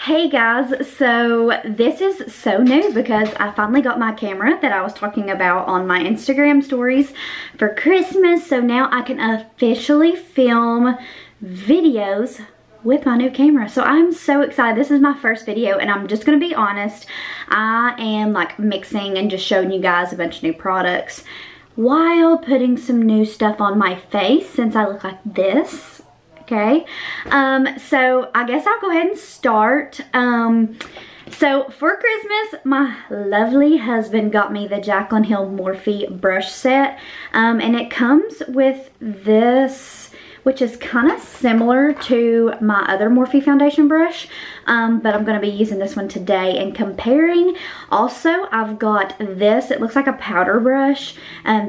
Hey guys, so this is so new because I finally got my camera that I was talking about on my Instagram stories for Christmas. So now I can officially film videos with my new camera. So I'm so excited. This is my first video and I'm just gonna be honest. I am like mixing and just showing you guys a bunch of new products while putting some new stuff on my face since I look like this. Okay, so I guess I'll go ahead and start. So for Christmas, my lovely husband got me the Jaclyn Hill Morphe brush set, and it comes with this, which is kind of similar to my other Morphe foundation brush, but I'm going to be using this one today and comparing. Also, I've got this. It looks like a powder brush,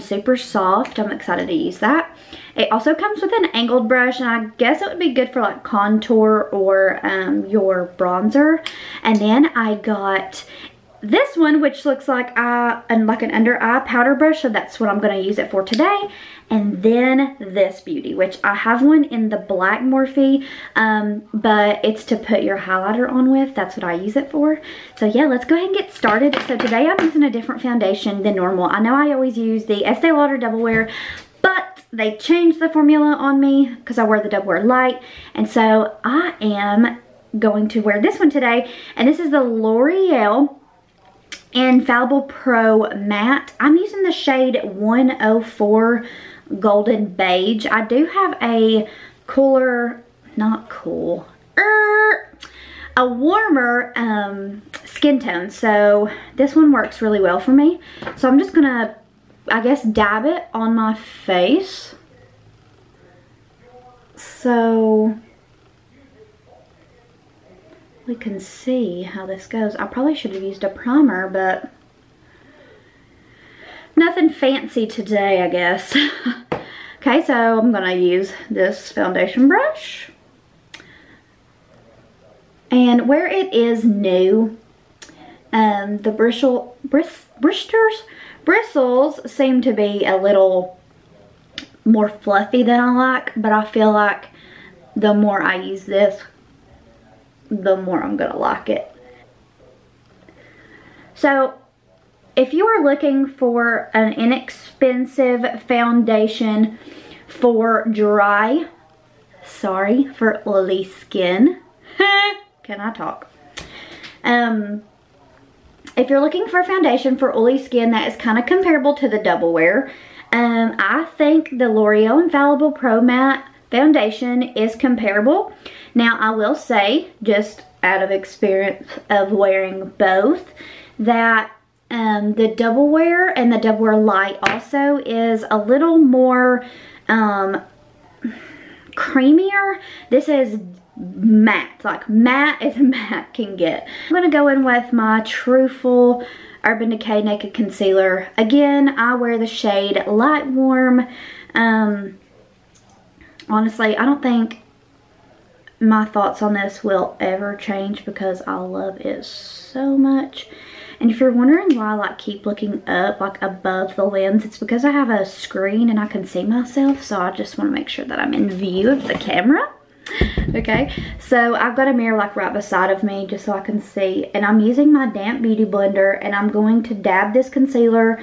super soft. I'm excited to use that. It also comes with an angled brush, and I guess it would be good for like contour or your bronzer. And then I got this one, which looks like an under eye powder brush, so that's what I'm going to use it for today. And then this beauty, which I have one in the black Morphe, but it's to put your highlighter on with. That's what I use it for. So yeah, let's go ahead and get started. So today I'm using a different foundation than normal. I know I always use the Estee Lauder Double Wear, but they changed the formula on me because I wear the Double Wear Light. And so I am going to wear this one today. And this is the L'Oreal Infallible Pro Matte. I'm using the shade 104 Golden Beige. I do have a cooler, not cool, a warmer skin tone. So this one works really well for me. So I'm just gonna, I guess, dab it on my face. So we can see how this goes. I probably should have used a primer, but nothing fancy today, I guess. Okay, so I'm gonna use this foundation brush. And where it is new, the bristles seem to be a little more fluffy than I like, but I feel like the more I use this, the more I'm gonna like it. So if you are looking for an inexpensive foundation for dry, for oily skin, can I talk? If you're looking for a foundation for oily skin that is kind of comparable to the Double Wear, I think the L'Oreal Infallible Pro Matte foundation is comparable. Now, I will say, just out of experience of wearing both, that the Double Wear and the Double Wear Light also is a little more creamier. This is matte, like matte as matte can get. I'm gonna go in with my Truthful Urban Decay Naked Concealer. Again, I wear the shade Light Warm. Honestly, I don't think my thoughts on this will ever change because I love it so much. And if you're wondering why I like keep looking up, like above the lens, it's because I have a screen and I can see myself, so I just want to make sure that I'm in view of the camera. Okay, so I've got a mirror like right beside of me just so I can see, and I'm using my damp beauty blender, and I'm going to dab this concealer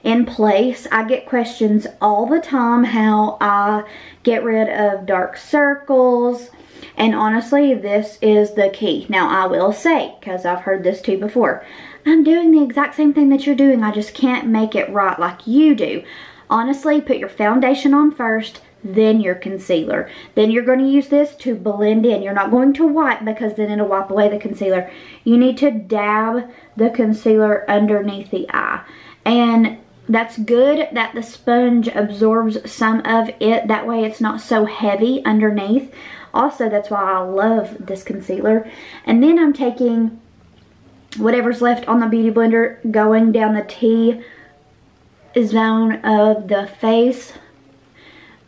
in place. I get questions all the time how I get rid of dark circles, and honestly, this is the key. Now, I will say, because I've heard this too before, I'm doing the exact same thing that you're doing. I just can't make it right like you do. Honestly, put your foundation on first, then your concealer. Then you're going to use this to blend in. You're not going to wipe because then it'll wipe away the concealer. You need to dab the concealer underneath the eye. And that's good that the sponge absorbs some of it. That way it's not so heavy underneath. Also, that's why I love this concealer. And then I'm taking whatever's left on the beauty blender, going down the T-zone of the face.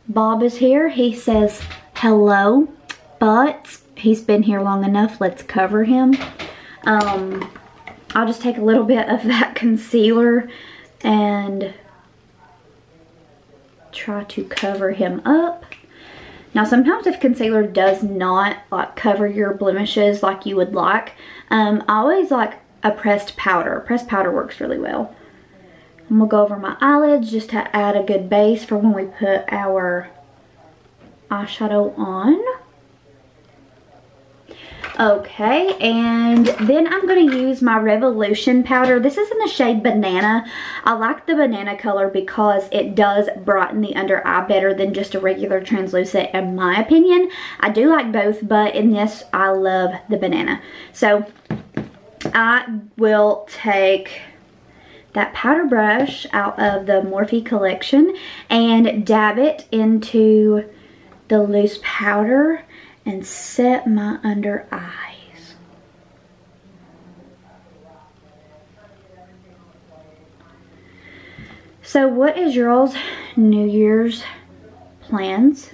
Bob is here. He says hello, but he's been here long enough. Let's cover him. I'll just take a little bit of that concealer and try to cover him up. Now sometimes if concealer does not like cover your blemishes like you would like, I always like a pressed powder. Pressed powder works really well. And we'll go over my eyelids just to add a good base for when we put our eyeshadow on. Okay, and then I'm going to use my Revolution powder. This is in the shade Banana. I like the banana color because it does brighten the under eye better than just a regular translucent in my opinion. I do like both, but in this I love the banana. So I will take that powder brush out of the Morphe collection and dab it into the loose powder and set my under eyes. So what is y'all's New Year's plans?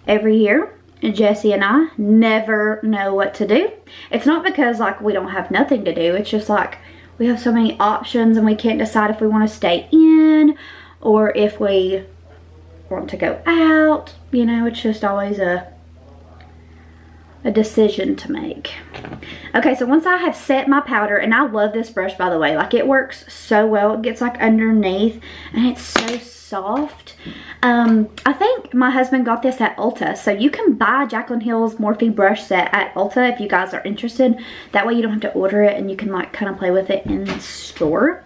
Every year, Jessie and I never know what to do. It's not because like we don't have nothing to do. It's just like we have so many options and we can't decide if we want to stay in or if we want to go out. You know, it's just always a decision to make. Okay, so once I have set my powder, and I love this brush by the way, like it works so well. It gets like underneath and it's so soft. I think my husband got this at Ulta, so you can buy Jaclyn Hill's Morphe brush set at Ulta if you guys are interested. That way you don't have to order it and you can like kind of play with it in the store.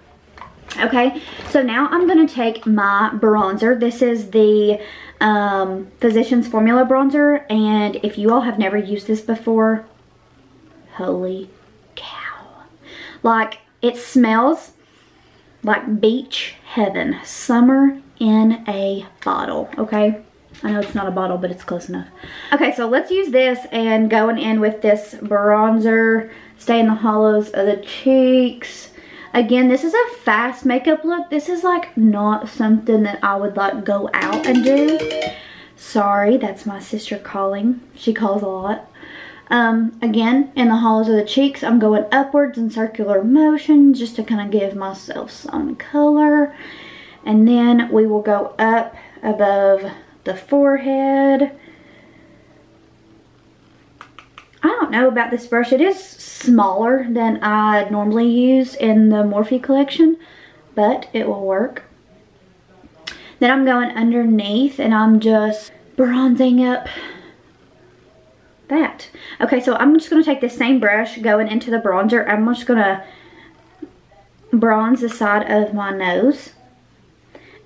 Okay, so now I'm going to take my bronzer. This is the Physicians Formula bronzer, and if you all have never used this before, holy cow. Like, it smells like beach heaven. Summer in a bottle, okay? I know it's not a bottle, but it's close enough. Okay, so let's use this and going in with this bronzer. Stay in the hollows of the cheeks. Again, this is a fast makeup look. This is like not something that I would like go out and do. Sorry, that's my sister calling. She calls a lot. Again, in the hollows of the cheeks, I'm going upwards in circular motions just to kind of give myself some color. And then we will go up above the forehead. I don't know about this brush. It is smaller than I normally use in the Morphe collection, but it will work. Then I'm going underneath and I'm just bronzing up that. Okay, so I'm just going to take this same brush going into the bronzer. I'm just going to bronze the side of my nose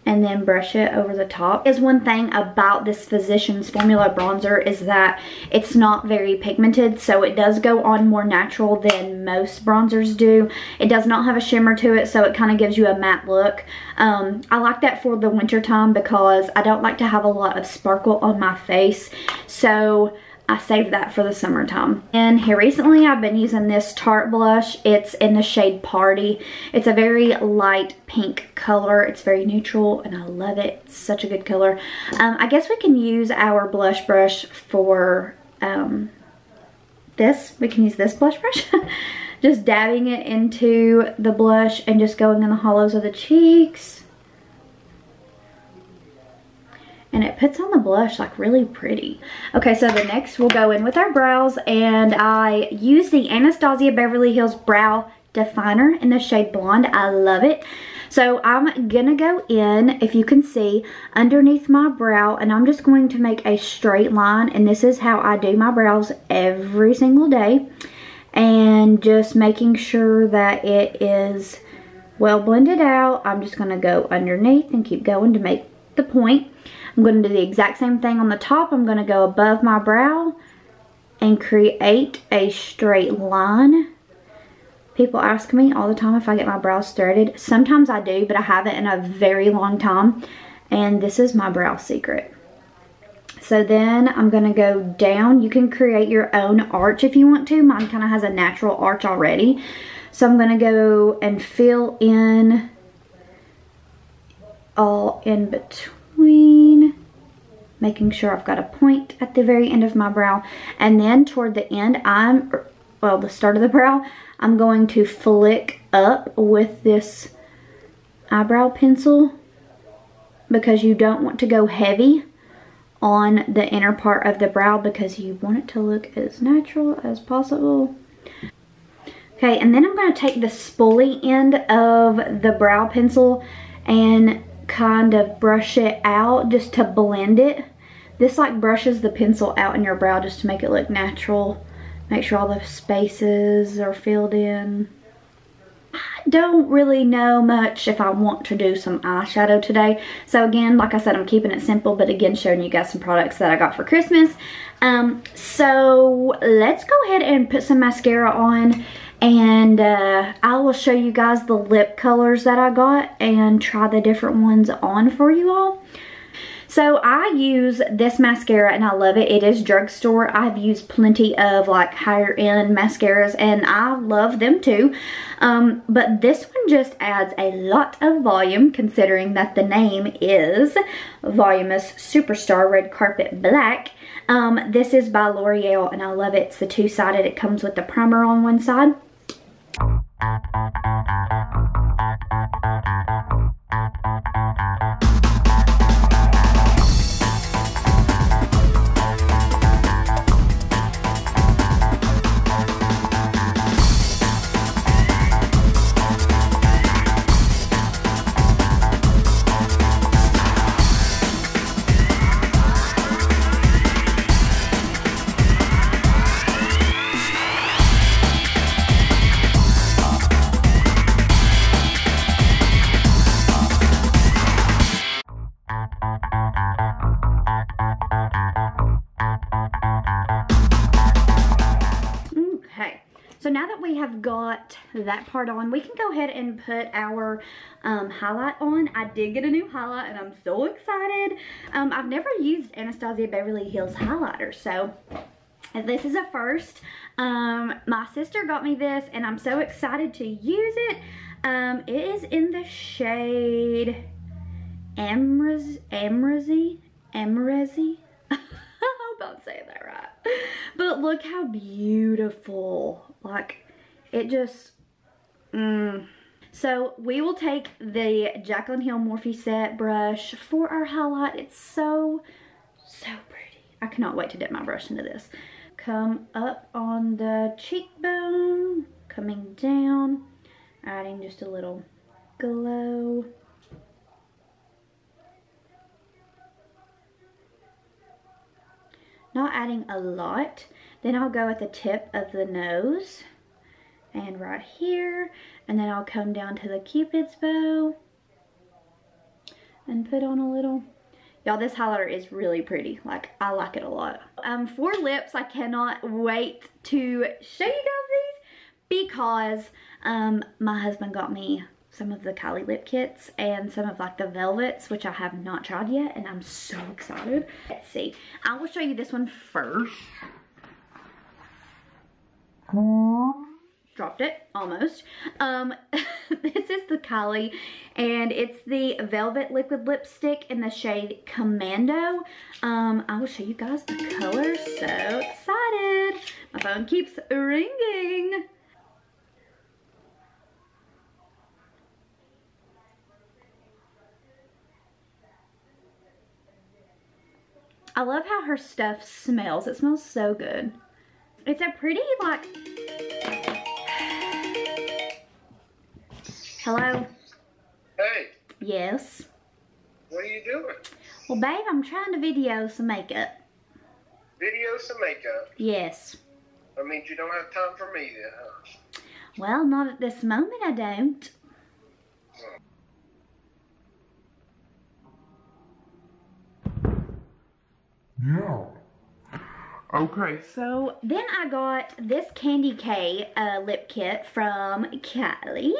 and then brush it over the top. Is one thing about this Physicians Formula bronzer is that it's not very pigmented, so it does go on more natural than most bronzers do. It does not have a shimmer to it, so it kind of gives you a matte look. I like that for the winter time because I don't like to have a lot of sparkle on my face, so I saved that for the summertime. And here recently I've been using this Tarte blush. It's in the shade Party. It's a very light pink color. It's very neutral and I love it. It's such a good color. I guess we can use our blush brush for this. We can use this blush brush. Just dabbing it into the blush and just going in the hollows of the cheeks. And it puts on the blush like really pretty. Okay, so the next we'll go in with our brows, and I use the Anastasia Beverly Hills Brow Definer in the shade Blonde. I love it. So I'm gonna go in, if you can see, underneath my brow, and I'm just going to make a straight line, and this is how I do my brows every single day. And just making sure that it is well blended out. I'm just gonna go underneath and keep going to make the point. I'm going to do the exact same thing on the top. I'm going to go above my brow and create a straight line. People ask me all the time if I get my brows threaded. Sometimes I do, but I haven't in a very long time. And this is my brow secret. So then I'm going to go down. You can create your own arch if you want to. Mine kind of has a natural arch already. So I'm going to go and fill in all in between, making sure I've got a point at the very end of my brow. And then toward the end, the start of the brow, I'm going to flick up with this eyebrow pencil because you don't want to go heavy on the inner part of the brow because you want it to look as natural as possible. Okay, and then I'm going to take the spoolie end of the brow pencil and kind of brush it out just to blend it. This like brushes the pencil out in your brow just to make it look natural. Make sure all the spaces are filled in. I don't really know much if I want to do some eyeshadow today. So again, like I said, I'm keeping it simple, but again, showing you guys some products that I got for Christmas. So let's go ahead and put some mascara on, and I will show you guys the lip colors that I got and try the different ones on for you all. So I use this mascara and I love it. It is drugstore. I've used plenty of like higher end mascaras and I love them too. But this one just adds a lot of volume considering that the name is Voluminous Superstar Red Carpet Black. This is by L'Oreal and I love it. It's the two-sided. It comes with the primer on one side. So now that we have got that part on, we can go ahead and put our highlight on. I did get a new highlight and I'm so excited. I've never used Anastasia Beverly Hills highlighter, so this is a first. My sister got me this and I'm so excited to use it. It is in the shade Amrezy. I hope I'm saying that right. But look how beautiful. Like, it just, So we will take the Jaclyn Hill Morphe Set brush for our highlight. It's so, so pretty. I cannot wait to dip my brush into this. Come up on the cheekbone, coming down, adding just a little glow. Not adding a lot. Then I'll go at the tip of the nose and right here, and then I'll come down to the Cupid's bow and put on a little. Y'all, this highlighter is really pretty. Like, I like it a lot. For lips, I cannot wait to show you guys these because my husband got me some of the Kylie lip kits and some of like the velvets, which I have not tried yet, and I'm so excited. Let's see. I will show you this one first. Dropped it, almost. This is the Kylie, and it's the Velvet Liquid Lipstick in the shade Comando. I will show you guys the color. So excited. My phone keeps ringing. I love how her stuff smells. It smells so good. It's a pretty, like... Hello? Hey. Yes? What are you doing? Well, babe, I'm trying to video some makeup. Video some makeup? Yes. That means you don't have time for me then, huh? Well, not at this moment, I don't. Yeah. Okay. So then I got this Candy K lip kit from Kylie,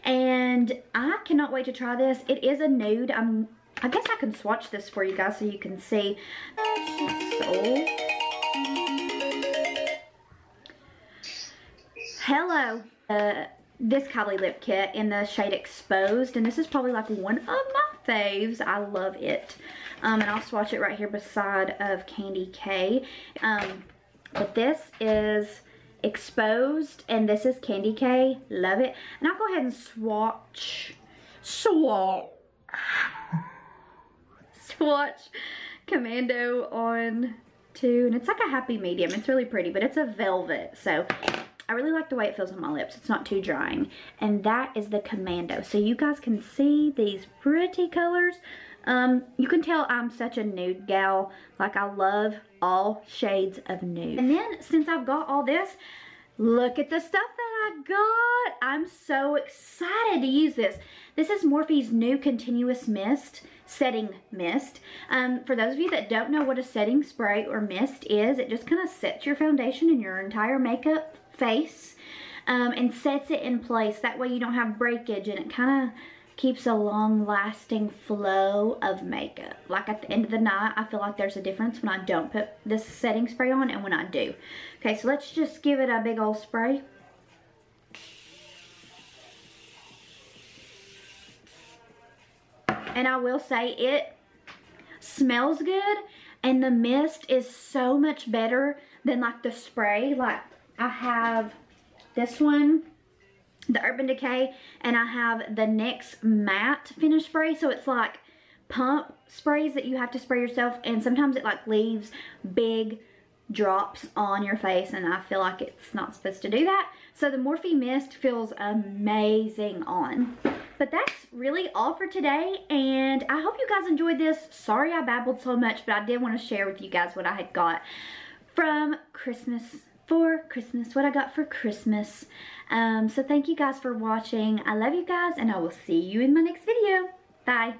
and I cannot wait to try this. It is a nude. I guess I can swatch this for you guys so you can see. So, hello. This Kylie lip kit in the shade Exposed, and this is probably like one of my faves. I love it. And I'll swatch it right here beside of Candy K. But this is Exposed, and this is Candy K. Love it. And I'll go ahead and swatch Commando on too, and it's like a happy medium. It's really pretty, but it's a velvet, so I really like the way it feels on my lips. It's not too drying. And that is the Commando. So you guys can see these pretty colors. You can tell I'm such a nude gal. Like, I love all shades of nude. And then since I've got all this, look at the stuff that I got. I'm so excited to use this. This is Morphe's new Continuous Mist, Setting Mist. For those of you that don't know what a setting spray or mist is, it just kind of sets your foundation in your entire makeup face and sets it in place. That way you don't have breakage, and it kind of keeps a long-lasting flow of makeup. Like, at the end of the night, I feel like there's a difference when I don't put this setting spray on and when I do. Okay, so let's just give it a big old spray. And I will say, it smells good, and the mist is so much better than like the spray. Like, I have this one, the Urban Decay, and I have the NYX matte finish spray. So it's like pump sprays that you have to spray yourself, and sometimes it like leaves big drops on your face, and I feel like it's not supposed to do that. So the Morphe mist feels amazing on. But that's really all for today, and I hope you guys enjoyed this. Sorry I babbled so much, but I did want to share with you guys what I had got from Christmas, what I got for Christmas. So thank you guys for watching. I love you guys, and I will see you in my next video. Bye.